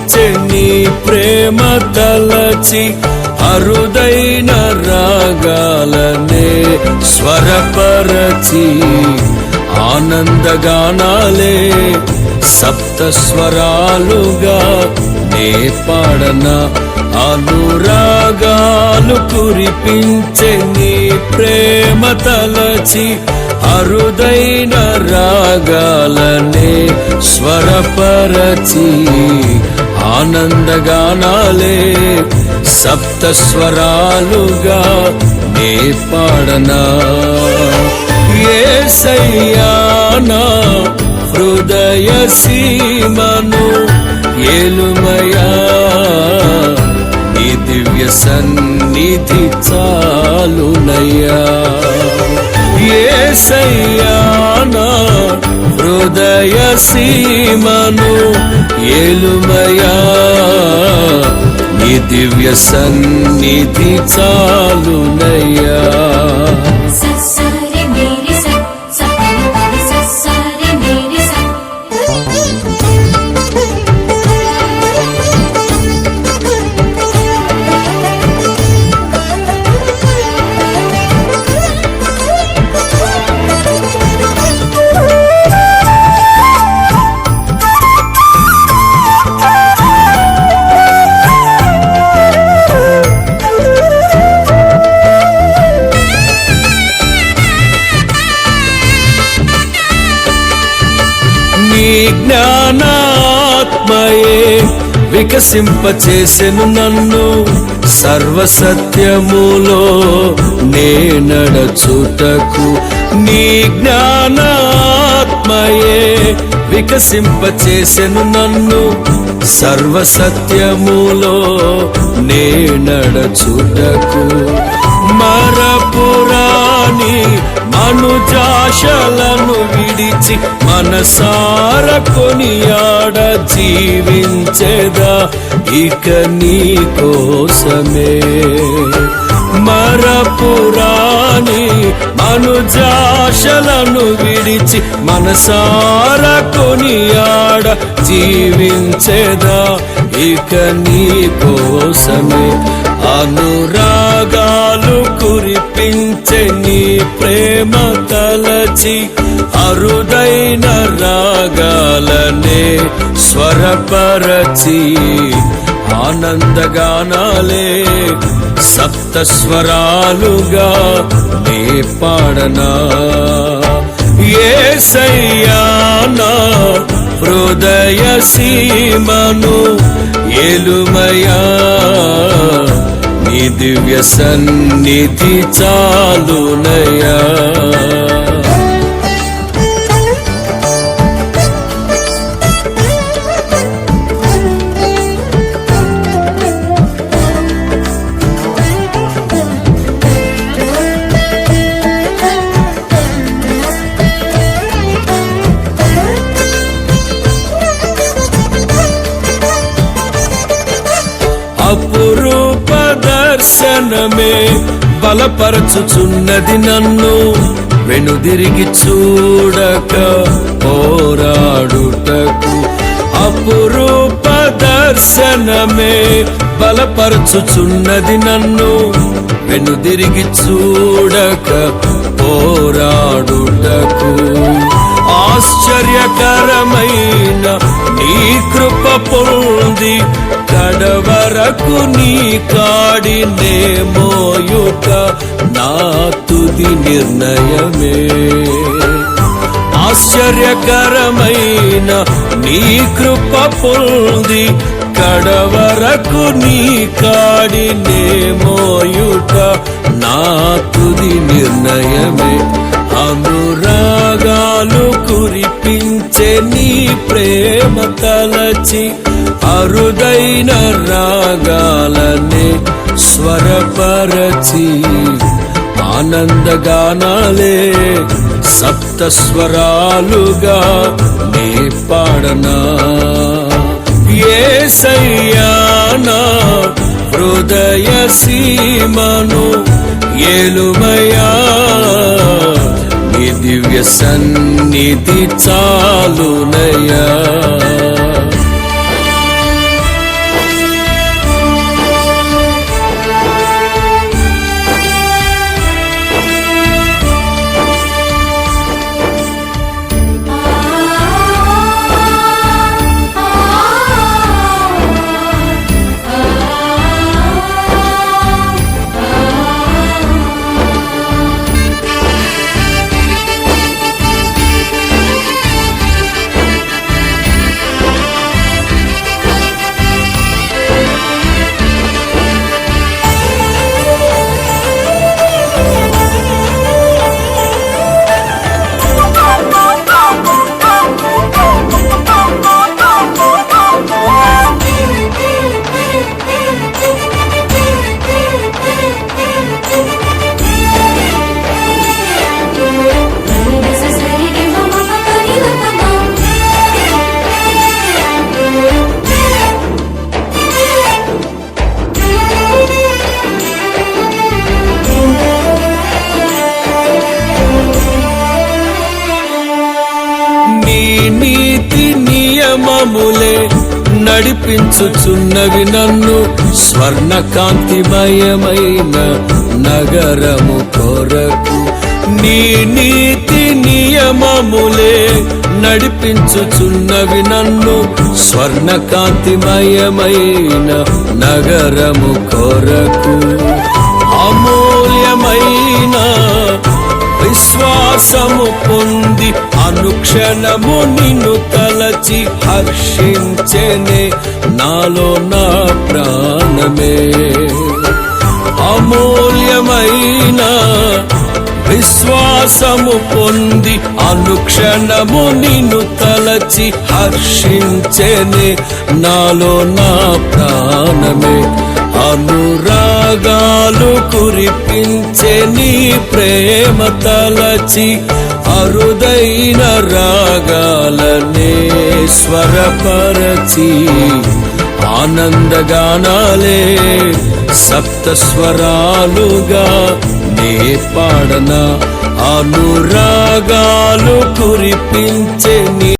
కురిపించే నీ ప్రేమ తలచి అరుదైన రాగాలనే స్వరపరచి ఆనందగానాలే సప్త స్వరాలుగా నే పాడనా. అనురాగాలు కురిపించే నీ ప్రేమ తలచి అరుదైన రాగాలనే స్వరపరచి ఆనందగానాలే సప్త స్వరాలుగా నే పాడనా. యేసయ్యా నా హృదయ సీమను ఏలుమయా, నీ దివ్య సన్నిధి చాలునయ్యా. యేసయ్యా నా హృదయ సీమను ఏలుమయా, నీ దివ్య సన్నిధి చాలునయ్యా. జ్ఞానాత్మయే వికసింపచేసెను నన్ను సర్వసత్యములో నే నడచుటకు. నీ జ్ఞానాత్మయే వికసింపచేసెను నన్ను సర్వసత్యములో నే నడచుటకు. మరపురాని మనుజాశలను విడిచి మనసార కొనియాడ జీవించెదా ఇక నీ కోసమే. మరపురాని మనుజాశలను విడిచి మనసార కొనియాడ జీవించెదా ఇక నీ కోసమే. అనురాగాలు కురిపించే నీ ప్రేమ తలచి అరుదైన రాగాలనే స్వరపరచి ఆనందగానాలే సప్త స్వరాలుగా నే పాడనా. యేసయ్యా నా హృదయ సీమను ఏలుమయా, నీ దివ్య సన్నిధి చాలునయ్యా. అపురూప దర్శనమే బలపరచుచున్నది నన్ను వెనుదిరిగి చూడక పోరాడుటకు. అపురూప దర్శనమే బలపరచుచున్నది నన్ను వెనుదిరిగి చూడక పోరాడుటకు. ఆశ్చర్యకరమైన నీ కృప పొంది కడవరకు నీ కాడినే మోయుట నా తుది నిర్ణయమే. ఆశ్చర్యకరమైన నీ కృప పొంది కడవరకు నీ కాడినే మోయుట నా తుది నిర్ణయమే. అనురాగాలు కురిపించే నీ ప్రేమ తలచి అరుదైన రాగాలనే స్వరపరచి ఆనందగానాలే సప్త స్వరాలుగా నే పాడనా. యేసయ్యా నా హృదయ సీమను ఏలుమయా, నీ దివ్య సన్నిధి చాలునయ్యా. నడిపించుచున్నవి నన్ను స్వర్ణకాంతిమయమైన నగరము కొరకు. నీ నీతి నియమములే నడిపించుచున్నవి నన్ను స్వర్ణకాంతిమయమైన నగరము కొరకు. అమూల్యమైన విశ్వాసము పొంది అనుక్షణము నిన్ను తలచి హర్షించెనే నాలో నా ప్రాణమే. అమూల్యమైన విశ్వాసము పొంది అనుక్షణము నిన్ను తలచి హర్షించెనే నాలో నా ప్రాణమే. అనురాగాలు కురిపించే నీ ప్రేమ తలచి అరుదైన రాగాలనే స్వరపరచి ఆనందగానాలే సప్తస్వరాలుగా నే పాడనా. అనురాగాలు కురిపించే నీ